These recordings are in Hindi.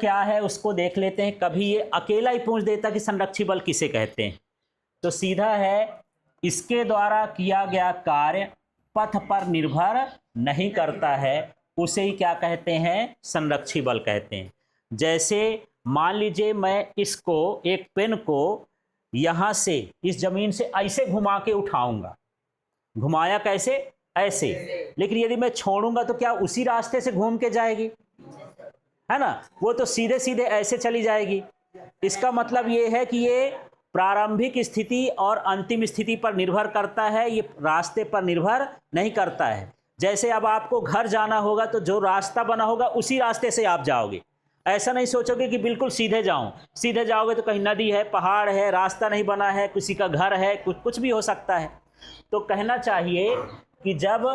क्या है उसको देख लेते हैं। कभी ये अकेला ही पूछ देता कि संरक्षी बल किसे कहते हैं, तो सीधा है इसके द्वारा किया गया कार्य पथ पर निर्भर नहीं करता है, उसे ही क्या कहते हैं, संरक्षी बल कहते हैं। जैसे मान लीजिए मैं इसको, एक पेन को यहां से इस जमीन से ऐसे घुमा के उठाऊंगा, घुमाया कैसे, ऐसे, लेकिन यदि मैं छोड़ूंगा तो क्या उसी रास्ते से घूम के जाएगी, है ना, वो तो सीधे सीधे ऐसे चली जाएगी। इसका मतलब ये है कि ये प्रारंभिक स्थिति और अंतिम स्थिति पर निर्भर करता है, ये रास्ते पर निर्भर नहीं करता है। जैसे अब आपको घर जाना होगा तो जो रास्ता बना होगा उसी रास्ते से आप जाओगे, ऐसा नहीं सोचोगे कि बिल्कुल सीधे जाऊं। सीधे जाओगे तो कहीं नदी है, पहाड़ है, रास्ता नहीं बना है, किसी का घर है, कुछ भी हो सकता है। तो कहना चाहिए कि जब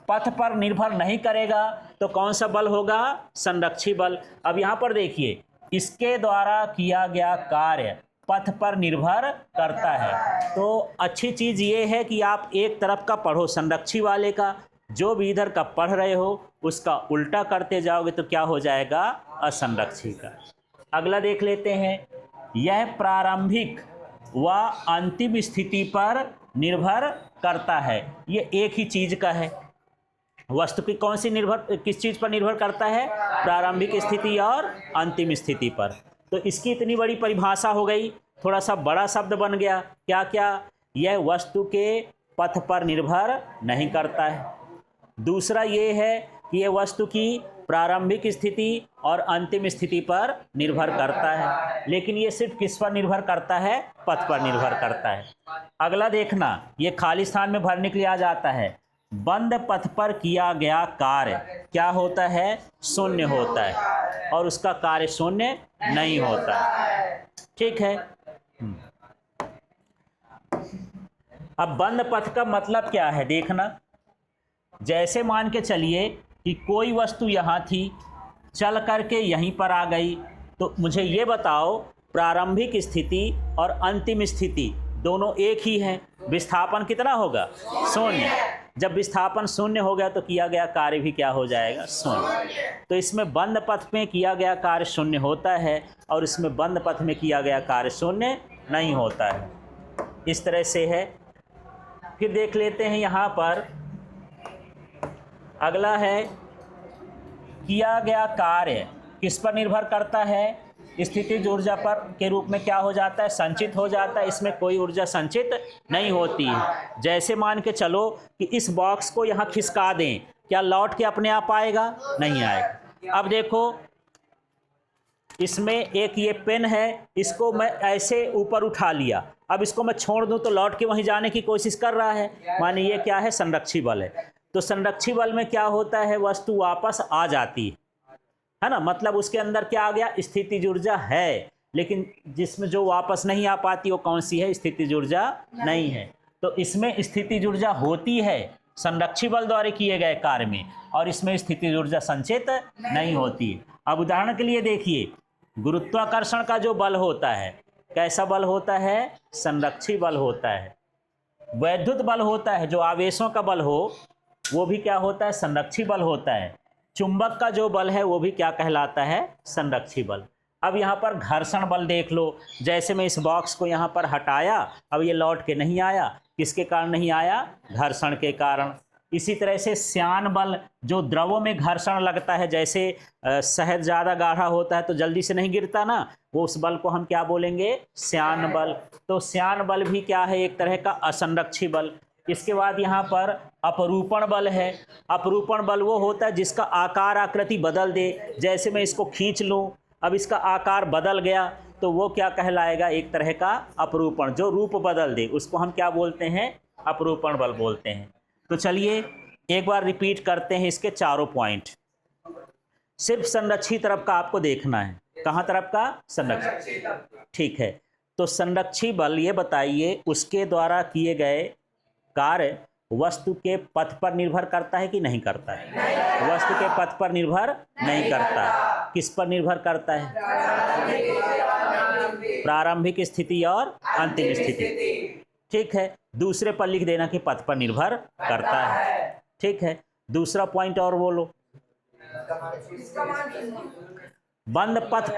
पथ पर निर्भर नहीं करेगा तो कौन सा बल होगा, संरक्षी बल। अब यहां पर देखिए, इसके द्वारा किया गया कार्य पथ पर निर्भर करता है। तो अच्छी चीज ये है कि आप एक तरफ का पढ़ो संरक्षी वाले का, जो भी इधर का पढ़ रहे हो उसका उल्टा करते जाओगे तो क्या हो जाएगा, असंरक्षी का। अगला देख लेते हैं, यह प्रारंभिक व अंतिम स्थिति पर निर्भर करता है। ये एक ही चीज का है, वस्तु की कौन सी निर्भर, किस चीज पर निर्भर करता है, प्रारंभिक स्थिति और अंतिम स्थिति पर। तो इसकी इतनी बड़ी परिभाषा हो गई, थोड़ा सा बड़ा शब्द बन गया, क्या क्या, यह वस्तु के पथ पर निर्भर नहीं करता है। दूसरा ये है कि यह वस्तु की प्रारंभिक स्थिति और अंतिम स्थिति पर निर्भर करता है, लेकिन ये सिर्फ किस पर निर्भर करता है, पथ पर निर्भर करता है। अगला देखना, ये खाली स्थान में भरने के लिए आ जाता है, बंद पथ पर किया गया कार्य क्या होता है, शून्य होता है, और उसका कार्य शून्य नहीं होता। ठीक है। अब बंद पथ का मतलब क्या है देखना, जैसे मान के चलिए कि कोई वस्तु यहाँ थी, चल करके यहीं पर आ गई, तो मुझे ये बताओ प्रारंभिक स्थिति और अंतिम स्थिति दोनों एक ही हैं, विस्थापन कितना होगा, शून्य। जब विस्थापन शून्य हो गया तो किया गया कार्य भी क्या हो जाएगा, शून्य। तो इसमें बंद पथ में किया गया कार्य शून्य होता है और इसमें बंद पथ में किया गया कार्य शून्य नहीं होता है। इस तरह से है। फिर देख लेते हैं यहाँ पर, अगला है किया गया कार्य किस पर निर्भर करता है, स्थितिज ऊर्जा पर के रूप में क्या हो जाता है, संचित हो जाता है। इसमें कोई ऊर्जा संचित नहीं होती है। जैसे मान के चलो कि इस बॉक्स को यहाँ खिसका दें, क्या लौट के अपने आप आएगा, नहीं आएगा। अब देखो इसमें एक ये पेन है, इसको मैं ऐसे ऊपर उठा लिया, अब इसको मैं छोड़ दूं तो लौट के वहीं जाने की कोशिश कर रहा है, माने ये क्या है, संरक्षी बल है। तो संरक्षी बल में क्या होता है, वस्तु वापस आ जाती है ना, मतलब उसके अंदर क्या आ गया, स्थितिज ऊर्जा है, लेकिन जिसमें जो वापस नहीं आ पाती वो कौन सी है, स्थितिज ऊर्जा नहीं है। तो इसमें स्थितिज ऊर्जा होती है संरक्षी बल द्वारा किए गए कार्य में, और इसमें स्थितिज ऊर्जा संचित नहीं होती। अब उदाहरण के लिए देखिए, गुरुत्वाकर्षण का जो बल होता है कैसा बल होता है, संरक्षी बल होता है। वैद्युत बल होता है, जो आवेशों का बल हो, वो भी क्या होता है, संरक्षी बल होता है। चुंबक का जो बल है वो भी क्या कहलाता है, संरक्षी बल। अब यहाँ पर घर्षण बल देख लो, जैसे मैं इस बॉक्स को यहाँ पर हटाया, अब ये लौट के नहीं आया, किसके कारण नहीं आया, घर्षण के कारण। इसी तरह से श्यान बल, जो द्रवों में घर्षण लगता है, जैसे शहद ज़्यादा गाढ़ा होता है तो जल्दी से नहीं गिरता ना, वो उस बल को हम क्या बोलेंगे, श्यान बल। तो श्यान बल भी क्या है, एक तरह का असंरक्षी बल। इसके बाद यहाँ पर अपरूपण बल है। अपरूपण बल वो होता है जिसका आकार आकृति बदल दे, जैसे मैं इसको खींच लूँ, अब इसका आकार बदल गया तो वो क्या कहलाएगा, एक तरह का अपरूपण, जो रूप बदल दे उसको हम क्या बोलते हैं, अपरूपण बल बोलते हैं। तो चलिए एक बार रिपीट करते हैं इसके चारों पॉइंट। सिर्फ संरक्षी तरफ का आपको देखना है, कहाँ तरफ का, संरक्षी। ठीक है, तो संरक्षी बल ये बताइए उसके द्वारा किए गए कार्य वस्तु के पथ पर निर्भर करता है कि नहीं करता है, वस्तु के पथ पर निर्भर नहीं करता। किस पर निर्भर करता है, प्रारंभिक स्थिति और अंतिम स्थिति। ठीक है, दूसरे पर लिख देना कि पथ पर निर्भर करता है। ठीक है, दूसरा पॉइंट और बोलो। बंद पथ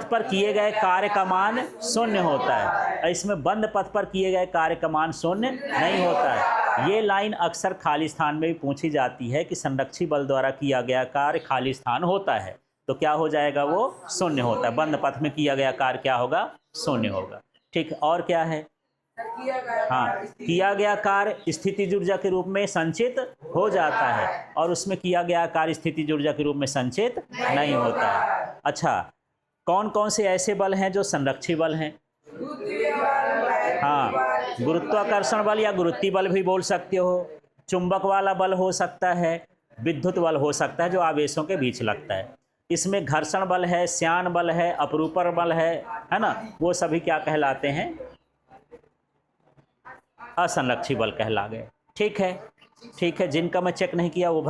पर किए गए कार्य का मान शून्य होता है। इसमें बंद पथ पर किए गए कार्य का मान शून्य नहीं होता है। ये लाइन अक्सर खाली स्थान में भी पूछी जाती है कि संरक्षी बल द्वारा किया गया कार्य खाली स्थान होता है, तो क्या हो जाएगा, वो शून्य होता है। बंद पथ में किया गया कार्य क्या होगा, शून्य होगा। ठीक, और क्या है, हाँ, किया गया कार्य स्थितिज ऊर्जा के रूप में संचित हो जाता है और उसमें किया गया कार्य स्थितिज ऊर्जा के रूप में संचित नहीं होता है। अच्छा, कौन कौन से ऐसे बल हैं जो संरक्षी बल हैं? हाँ, गुरुत्वाकर्षण बल या गुरुत्वीय बल भी बोल सकते हो, चुंबक वाला बल हो सकता है, विद्युत बल हो सकता है जो आवेशों के बीच लगता है। इसमें घर्षण बल है, श्यान बल है, अपरूपण बल है ना, वो सभी क्या कहलाते हैं, असंरक्षी बल कहला गए। ठीक है, जिनका मैं चेक नहीं किया वो